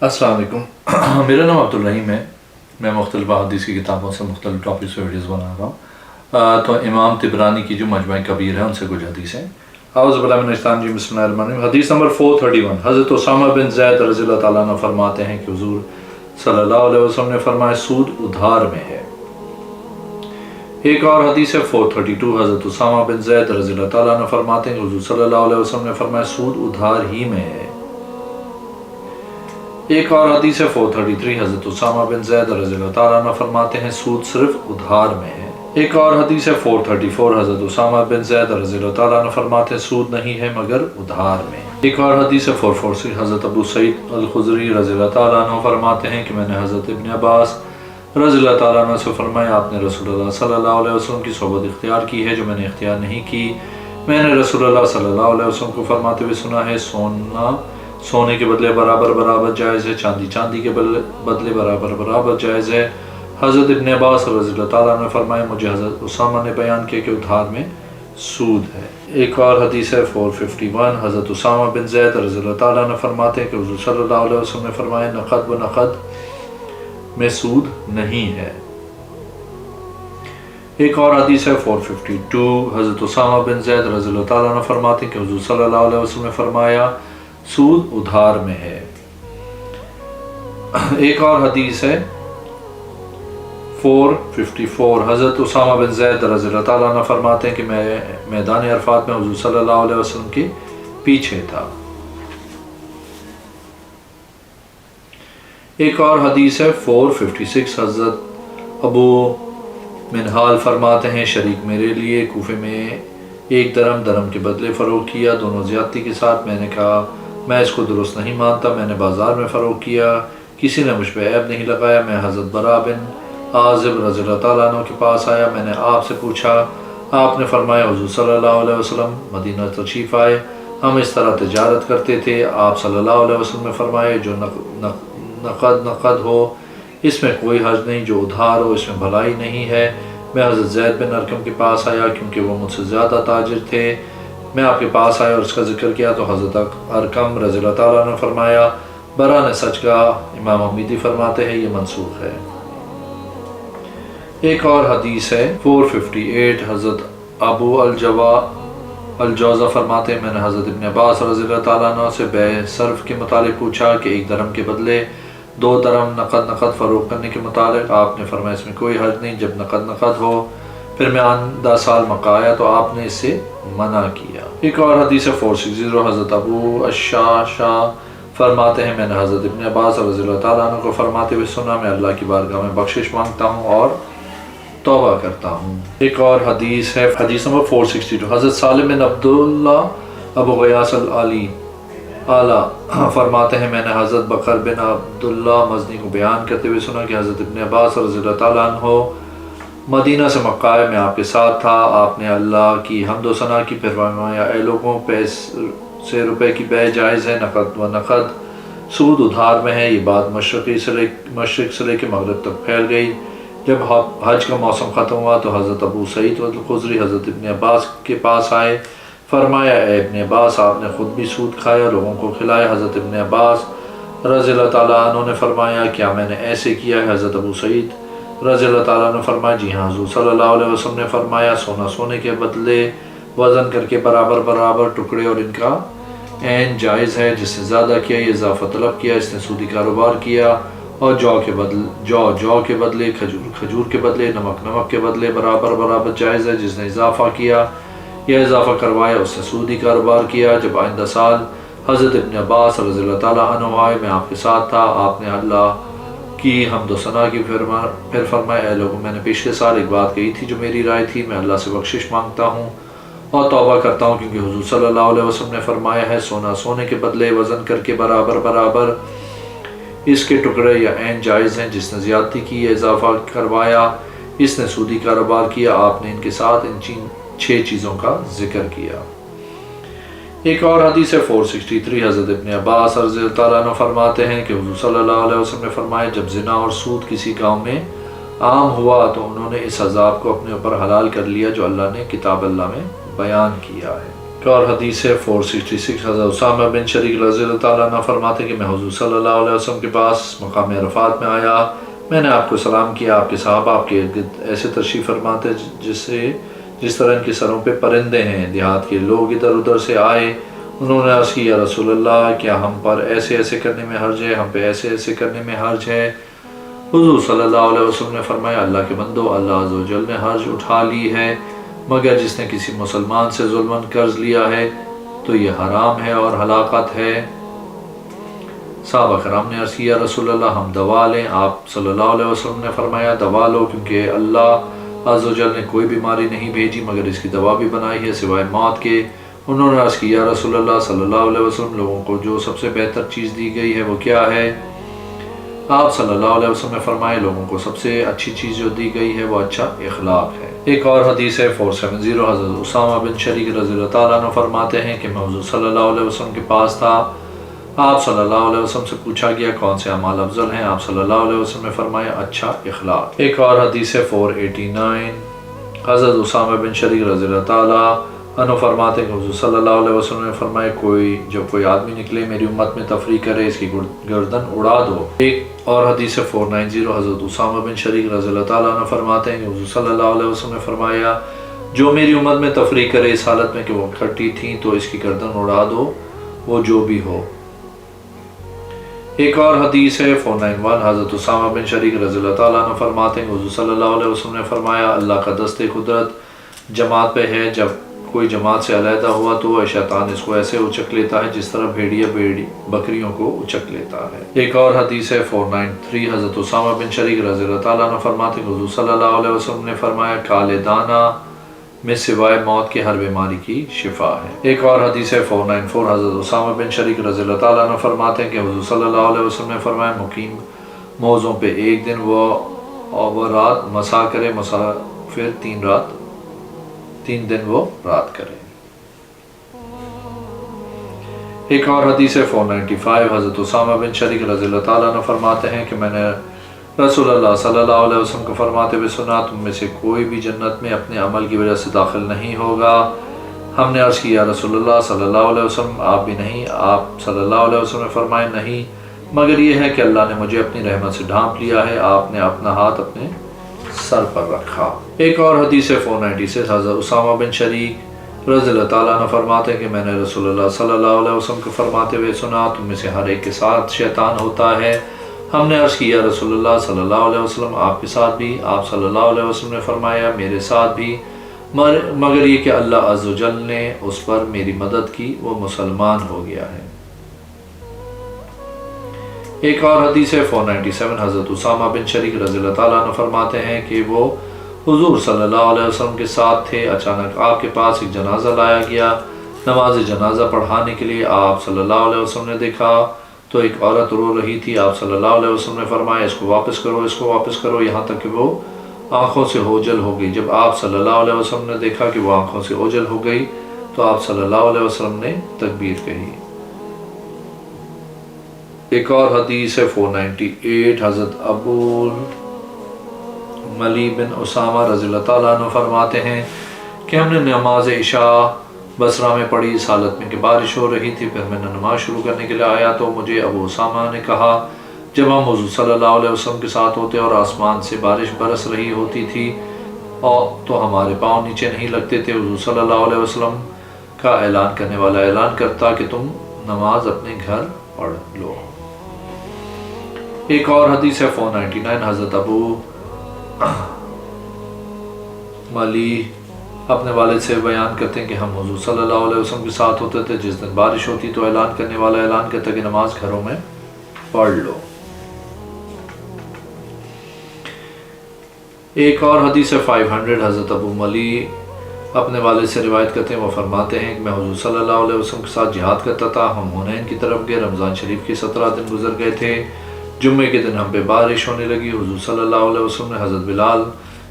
السلام علیکم. میرا نام عبدالرحیم ہے. میں مختلف حدیث کی کتابوں سے مختلف ٹاپکس پہ ویڈیوز بنا رہا ہوں. تو امام طبرانی کی جو مجمع کبیر ہے ان سے کچھ حدیثیں. اعوذ باللہ من الشیطان الرجیم. بسم اللہ الرحمن الرحیم. حدیث نمبر 431. حضرت اسامہ بن زید رضی اللہ تعالیٰ عنہ فرماتے ہیں کہ حضور صلی اللہ علیہ وسلم نے فرمایا سود ادھار میں ہے. ایک اور حدیث ہے 432. حضرت اسامہ بن زید رضی اللہ تعالیٰ عنہ فرماتے ہیں کہ حضور صلی اللہ علیہ وسلم نے فرمایا سود ادھار ہی میں ہے. ایک اور حدیث ہے 433. حضرت اسامہ بن زید رضی اللہ تعالیٰ عنہ فرماتے ہیں سود صرف ادھار میں ہے. ایک اور حدیث ہے 434. حضرت اسامہ بن زید رضی اللہ تعالیٰ عنہ فرماتے ہیں سود نہیں ہے مگر ادھار میں. ایک اور حدیث ہے 446. حضرت ابو سعید الخدری رضی اللہ تعالیٰ عنہ فرماتے ہیں کہ میں نے حضرت ابن عباس رضی اللہ تعالیٰ عنہ سے فرمایا آپ نے رسول اللہ صلی اللہ علیہ وسلم کی صحبت اختیار کی ہے جو میں نے اختیار نہیں کی. میں نے رسول اللہ صلی اللہ علیہ وسلم کو فرماتے ہوئے سنا ہے سونا سونے کے بدلے برابر برابر جائز ہے، چاندی چاندی کے بدلے برابر برابر جائز ہے. حضرت ابن عباس رضی اللہ تعالیٰ نے فرمایا مجھے حضرت اسامہ نے بیان کیا کہ ادھار میں سود ہے. ایک اور حدیث ہے 451. حضرت اسامہ بن زید رضی اللہ تعالیٰ نے فرماتے ہیں کہ حضور صلی اللہ علیہ وسلم نے فرمایا نقد و نقد میں سود نہیں ہے. ایک اور حدیث ہے 452. حضرت اسامہ بن زید رضی اللہ تعالیٰ نے فرماتے ہیں کہ حضور صلی اللہ علیہ وسلم نے فرمایا سود ادھار میں ہے. ایک اور حدیث ہے 454. حضرت اسامہ بن زید رضی اللہ تعالیٰ عنہ فرماتے ہیں کہ میں میدان عرفات میں حضور صلی اللہ علیہ وسلم کے پیچھے تھا. ایک اور حدیث ہے 456. حضرت ابو منہال فرماتے ہیں شریک میرے لیے کوفے میں 1 درم کے بدلے فروغ کیا دونوں زیادتی کے ساتھ. میں نے کہا میں اس کو درست نہیں مانتا. میں نے بازار میں فروغ کیا، کسی نے مجھ پہ عیب نہیں لگایا. میں حضرت برا بن عازب رضی اللہ تعالیٰ عنہ کے پاس آیا. میں نے آپ سے پوچھا. آپ نے فرمایا حضور صلی اللہ علیہ وسلم مدینہ تشریف آئے، ہم اس طرح تجارت کرتے تھے. آپ صلی اللہ علیہ وسلم نے فرمایا جو نقد ہو اس میں کوئی حرج نہیں، جو ادھار ہو اس میں بھلائی نہیں ہے. میں حضرت زید بن ارقم کے پاس آیا کیونکہ وہ مجھ سے زیادہ تاجر تھے. میں آپ کے پاس آیا اور اس کا ذکر کیا تو حضرت ارقم رضی اللہ تعالیٰ نے فرمایا برا نے سچ کہا. امام حمیدی فرماتے ہیں یہ منسوخ ہے. ایک اور حدیث ہے 458. حضرت ابو الجوزہ فرماتے ہیں میں نے حضرت ابن عباس رضی اللہ تعالیٰ عنہ سے بے صرف کے متعلق پوچھا کہ 1 درم کے بدلے 2 درم نقد فروخت کرنے کے متعلق. آپ نے فرمایا اس میں کوئی حرج نہیں جب نقد ہو. پھر میں آئندہ سال مکہ آیا تو آپ نے اس سے منع کیا. ایک اور حدیث ہے 460. حضرت ابو الشاشا فرماتے ہیں میں نے حضرت ابن عباس رضی اللہ تعالیٰ عنہ کو فرماتے ہوئے سنا میں اللہ کی بارگاہ میں بخشش مانگتا ہوں اور توبہ کرتا ہوں. ایک اور حدیث ہے حدیث نمبر 462. حضرت سالم بن عبداللہ ابو غیاث اعلیٰ فرماتے ہیں میں نے حضرت بکر بن عبداللہ مزنی کو بیان کرتے ہوئے سنا کہ حضرت ابن عباس رضی اللہ تعالیٰ عنہ مدینہ سے مکہ آئے. میں آپ کے ساتھ تھا. آپ نے اللہ کی حمد و ثنا کی. پھر فرمایا اے لوگوں پیسے روپے کی بے جائز ہے، نقد و نقد سود ادھار میں ہے. یہ بات مشرق سے لے کے مغرب تک پھیل گئی. جب حج کا موسم ختم ہوا تو حضرت ابو سعید الخدری حضرت ابن عباس کے پاس آئے. فرمایا اے ابن عباس آپ نے خود بھی سود کھایا، لوگوں کو کھلایا. حضرت ابن عباس رضی اللہ تعالیٰ عنہ نے فرمایا کیا میں نے ایسے کیا ہے؟ حضرت ابو سعید رضی اللہ تعالیٰ نے فرمایا جی ہاں. حضور صلی اللہ علیہ وسلم نے فرمایا سونا سونے کے بدلے وزن کر کے برابر برابر ٹکڑے اور ان کا عین جائز ہے. جس نے زیادہ کیا یہ اضافہ طلب کیا، اس نے سودی کاروبار کیا. اور جو کے بدلے کھجور کے بدلے نمک کے بدلے برابر برابر جائز ہے. جس نے اضافہ کیا یا اضافہ کروایا اس نے سودی کاروبار کیا. جب آئندہ سال حضرت ابن عباس رضی اللہ تعالیٰ عنہ آئے میں آپ کے ساتھ تھا. آپ نے اللہ کی حمد و ثنا کی. پھر فرمایا اے لوگوں میں نے پچھلے سال ایک بات کہی تھی جو میری رائے تھی. میں اللہ سے بخشش مانگتا ہوں اور توبہ کرتا ہوں کیونکہ حضور صلی اللہ علیہ وسلم نے فرمایا ہے سونا سونے کے بدلے وزن کر کے برابر برابر اس کے ٹکڑے یا عین جائز ہیں. جس نے زیادتی کی یا اضافہ کروایا اس نے سودی کاروبار کیا. آپ نے ان کے ساتھ ان 6 چیزوں کا ذکر کیا. ایک اور حدیث ہے 463. حضرت ابن عباس رضی اللہ تعالیٰ عنہ فرماتے ہیں کہ حضور صلی اللہ علیہ وسلم نے فرمایا جب زنا اور سود کسی گاؤں میں عام ہوا تو انہوں نے اس عذاب کو اپنے اوپر حلال کر لیا جو اللہ نے کتاب اللہ میں بیان کیا ہے. ایک اور حدیث ہے 466 حضرت اسامہ بن شریک رضی اللہ تعالیٰ عنہ فرماتے ہیں کہ میں حضور صلی اللہ علیہ وسلم کے پاس مقام عرفات میں آیا، میں نے آپ کو سلام کیا، آپ کے صحابہ آپ کے ارد ایسے تشریف فرماتے جس طرح ان کے سروں پہ پرندے ہیں۔ دیہات کے لوگ ادھر ادھر سے آئے، انہوں نے عرض کی یا رسول اللہ کیا ہم پر ایسے ایسے کرنے میں حرج ہے، ہم پہ ایسے ایسے کرنے میں حرج ہے؟ حضور صلی اللہ علیہ وسلم نے فرمایا اللہ کے بندو، اللہ عز و جل نے حرج اٹھا لی ہے، مگر جس نے کسی مسلمان سے ظلماً قرض لیا ہے تو یہ حرام ہے اور ہلاکت ہے۔ صحابہ کرام نے عرض کیا رسول اللہ ہم دوا لیں؟ آپ صلی اللہ علیہ وسلم نے فرمایا دوا لو، کیونکہ اللہ عز و جل نے کوئی بیماری نہیں بھیجی مگر اس کی دوا بھی بنائی ہے سوائے موت کے۔ انہوں نے عرض کیا رسول اللہ صلی اللہ علیہ وسلم لوگوں کو جو سب سے بہتر چیز دی گئی ہے وہ کیا ہے؟ آپ صلی اللہ علیہ وسلم نے فرمایا لوگوں کو سب سے اچھی چیز جو دی گئی ہے وہ اچھا اخلاق ہے۔ ایک اور حدیث ہے 470 حضرت اسامہ بن شریک رضی اللہ تعالیٰ عنہ فرماتے ہیں کہ میں حضور صلی اللہ علیہ وسلم کے پاس تھا، آپ صلی اللہ علیہ وسلم سے پوچھا گیا کون سے اعمال افضل ہیں؟ آپ صلی اللہ علیہ وسلم نے فرمایا اچھا اخلاق۔ ایک اور حدیث ہے 489 حضرت اسامہ بن شریک رضی اللہ تعالیٰ عنہ فرماتے ہیں کہ حضور صلی اللہ علیہ وسلم نے فرمایا جب کوئی آدمی نکلے میری امت میں تفریح کرے اس کی گردن اڑا دو۔ ایک اور حدیث 490 حضرت اسامہ بن شریک رضی اللہ تعالیٰ عنہ فرماتے ہیں کہ حضور صلی اللہ علیہ وسلم نے فرمایا جو میری امت میں تفریح کرے اس حالت میں کہ وہ کھٹی تھیں تو اس کی گردن اڑا دو، وہ جو بھی ہو۔ ایک اور حدیث ہے 491 حضرت اسامہ بن شریک رضی اللہ تعالیٰ عنہ فرماتے ہیں کہ حضور صلی اللہ علیہ وسلم نے فرمایا اللہ کا دست قدرت جماعت پہ ہے، جب کوئی جماعت سے علیحدہ ہوا تو شیطان اس کو ایسے اچک لیتا ہے جس طرح بھیڑیا بکریوں کو اچک لیتا ہے۔ ایک اور حدیث ہے 493 حضرت اسامہ بن شریک رضی اللہ تعالیٰ عنہ فرماتے ہیں کہ حضور صلی اللہ علیہ وسلم نے فرمایا کالے دانہ میں سوائے موت کے ہر بیماری کی شفا ہے۔ ایک اور حدیث ہے 494 حضرت اسامہ بن شریک رضی اللہ تعالیٰ عنہ فرماتے ہیں کہ حضور صلی اللہ علیہ وسلم نے فرمایا مقیم موضوع پہ ایک دن وہ رات مسا کرے، مسافر 3 دن وہ رات کرے۔ ایک اور حدیث ہے 495 حضرت اسامہ بن شریک رضی اللہ تعالیٰ عنہ فرماتے ہیں کہ میں نے رسول اللہ صلی اللہ علیہ وسلم کو فرماتے ہوئے سنا تم میں سے کوئی بھی جنت میں اپنے عمل کی وجہ سے داخل نہیں ہوگا۔ ہم نے عرض کیا رسول اللہ صلی اللہ علیہ وسلم آپ بھی نہیں؟ آپ صلی اللہ علیہ وسلم نے فرمایا نہیں، مگر یہ ہے کہ اللہ نے مجھے اپنی رحمت سے ڈھانپ لیا ہے، آپ نے اپنا ہاتھ اپنے سر پر رکھا۔ ایک اور حدیث 496 حضرت اسامہ بن شریک رضی اللہ تعالیٰ عنہ فرماتے ہیں کہ میں نے رسول اللہ صلی اللہ علیہ وسلم کو فرماتے ہوئے سنا تم میں سے ہر ایک کے ساتھ شیطان ہوتا ہے۔ ہم نے عرض کیا رسول اللہ صلی اللہ علیہ وسلم آپ کے ساتھ بھی؟ آپ صلی اللہ علیہ وسلم نے فرمایا میرے ساتھ بھی، مگر یہ کہ اللہ عز و جل نے اس پر میری مدد کی، وہ مسلمان ہو گیا ہے۔ ایک اور حدیث 497 حضرت اسامہ بن شریک رضی اللہ تعالیٰ عنہ فرماتے ہیں کہ وہ حضور صلی اللہ علیہ وسلم کے ساتھ تھے، اچانک آپ کے پاس ایک جنازہ لایا گیا، نماز جنازہ پڑھانے کے لیے آپ صلی اللہ علیہ وسلم نے دیکھا تو ایک عورت رو رہی تھی، آپ صلی اللہ علیہ وسلم نے فرمایا اس کو واپس کرو، اس کو واپس کرو، یہاں تک کہ وہ آنکھوں سے اوجھل ہو گئی۔ جب آپ صلی اللہ علیہ وسلم نے دیکھا کہ وہ آنکھوں سے اوجھل ہو گئی تو آپ صلی اللہ علیہ وسلم نے تکبیر کہی۔ ایک اور حدیث 498 حضرت ابو ملی بن اسامہ رضی اللہ تعالیٰ عنہ فرماتے ہیں کہ ہم نے نماز عشاء بصرہ میں پڑھی اس حالت میں کہ بارش ہو رہی تھی، پھر میں نے نماز شروع کرنے کے لیے آیا تو مجھے ابو اسامہ نے کہا جب ہم حضور صلی اللہ علیہ وسلم کے ساتھ ہوتے اور آسمان سے بارش برس رہی ہوتی تھی اور تو ہمارے پاؤں نیچے نہیں لگتے تھے، حضور صلی اللہ علیہ وسلم کا اعلان کرنے والا اعلان کرتا کہ تم نماز اپنے گھر پڑھ لو۔ ایک اور حدیث 499 حضرت ابو ملی اپنے والد سے بیان کرتے ہیں کہ ہم حضور صلی اللہ علیہ وسلم کے ساتھ ہوتے تھے، جس دن بارش ہوتی تو اعلان کرنے والا اعلان کرتا کہ نماز گھروں میں پڑھ لو۔ ایک اور حدیث 500 حضرت ابو ملی اپنے والد سے روایت کرتے ہیں، وہ فرماتے ہیں کہ میں حضور صلی اللہ علیہ وسلم کے ساتھ جہاد کرتا تھا، ہم حنین کی طرف گئے، رمضان شریف کے 17 دن گزر گئے تھے، جمعے کے دن ہم پہ بارش ہونے لگی، حضور صلی اللہ علیہ وسلم نے حضرت بلال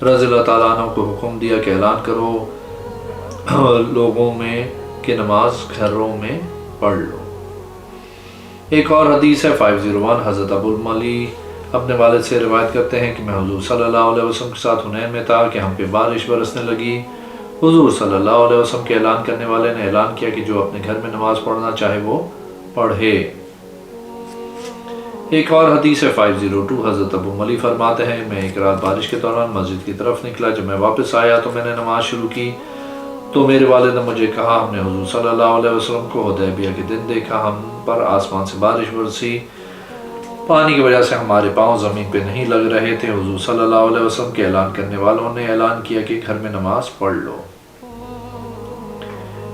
رضی اللہ تعالیٰ عنہ کو حکم دیا کہ اعلان کرو لوگوں میں کہ نماز گھروں میں پڑھ لو۔ ایک اور حدیث 501 حضرت ابو ملی اپنے والد سے روایت کرتے ہیں کہ میں حضور صلی اللہ علیہ وسلم کے ساتھ حنین میں تھا کہ ہم پہ بارش برسنے لگی، حضور صلی اللہ علیہ وسلم کے اعلان کرنے والے نے اعلان کیا کہ جو اپنے گھر میں نماز پڑھنا چاہے وہ پڑھے۔ ایک اور حدیث ہے 502، حضرت ابو ملی فرماتے ہیں میں ایک رات بارش کے دوران مسجد کی طرف نکلا، جب میں واپس آیا تو میں نے نماز شروع کی تو میرے والد نے مجھے کہا ہم نے حضور صلی اللہ علیہ وسلم کو حدیبیہ کے دن دیکھا، ہم پر آسمان سے بارش برسی، پانی کی وجہ سے ہمارے پاؤں زمین پہ نہیں لگ رہے تھے، حضور صلی اللہ علیہ وسلم کے اعلان کرنے والوں نے اعلان کیا کہ گھر میں نماز پڑھ لو۔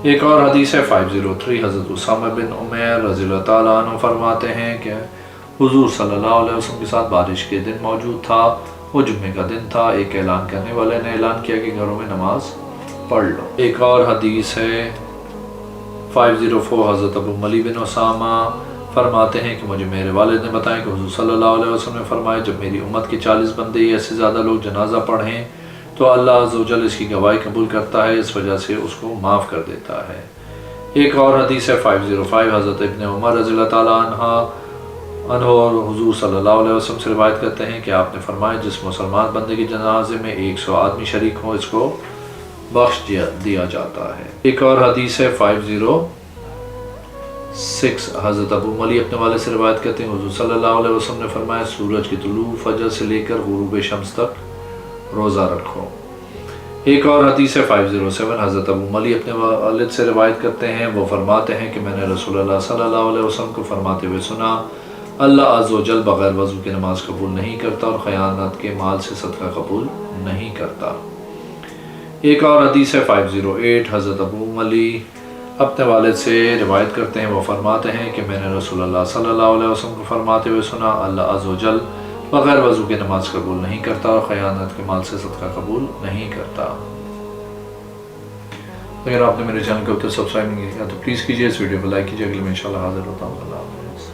ایک اور حدیث ہے 503، حضرت اسامہ بن عمیر رضی اللہ تعالیٰ عنہ فرماتے ہیں کہ حضور صلی اللہ علیہ وسلم کے ساتھ بارش کے دن موجود تھا، وہ جمعے کا دن تھا، ایک اعلان کرنے والے نے اعلان کیا کہ گھروں میں نماز پڑھ لو۔ ایک اور حدیث ہے 504، حضرت ابو ملی بن اسامہ فرماتے ہیں کہ مجھے میرے والد نے بتایا کہ حضور صلی اللہ علیہ وسلم نے فرمایا جب میری امت کے 40 بندے یا سے زیادہ لوگ جنازہ پڑھیں تو اللہ عز و جل اس کی گواہی قبول کرتا ہے، اس وجہ سے اس کو معاف کر دیتا ہے۔ ایک اور حدیث ہے 505، حضرت ابن عمر رضی اللہ تعالیٰ عنہ اور حضور صلی اللہ علیہ وسلم سے روایت کرتے ہیں کہ آپ نے فرمایا جس مسلمان بندے کے جنازے میں 100 آدمی شریک ہوں اس کو بخش دیا جاتا ہے۔ ایک اور حدیث ہے 506، حضرت ابو ملی اپنے والد سے روایت کرتے ہیں حضور صلی اللہ علیہ وسلم نے فرمایا سورج کی طلوع فجر سے لے کر غروب شمس تک روزہ رکھو۔ ایک اور حدیث ہے 507، حضرت ابو ملی اپنے والد سے روایت کرتے ہیں وہ فرماتے ہیں کہ میں نے رسول اللہ صلی اللہ علیہ وسلم کو فرماتے ہوئے سنا اللہ عز و جل بغیر وضو کے نماز قبول نہیں کرتا اور خیانت کے مال سے صدقہ قبول نہیں کرتا۔ ایک اور حدیث ہے 508، حضرت ابو ملی اپنے والد سے روایت کرتے ہیں وہ فرماتے ہیں کہ میں نے رسول اللہ صلی اللہ علیہ وسلم کو فرماتے ہوئے سنا اللہ عز و جل بغیر وضو کے نماز قبول نہیں کرتا اور خیانت کے مال سے صدقہ قبول نہیں کرتا۔ اگر آپ نے میرے چینل کو اب تک سبسکرائب نہیں کیا تو پلیز کیجیے، اس ویڈیو کو لائک کیجیے، اگلے میں انشاءاللہ حاضر ہوتا ہوں۔ اللہ حافظ۔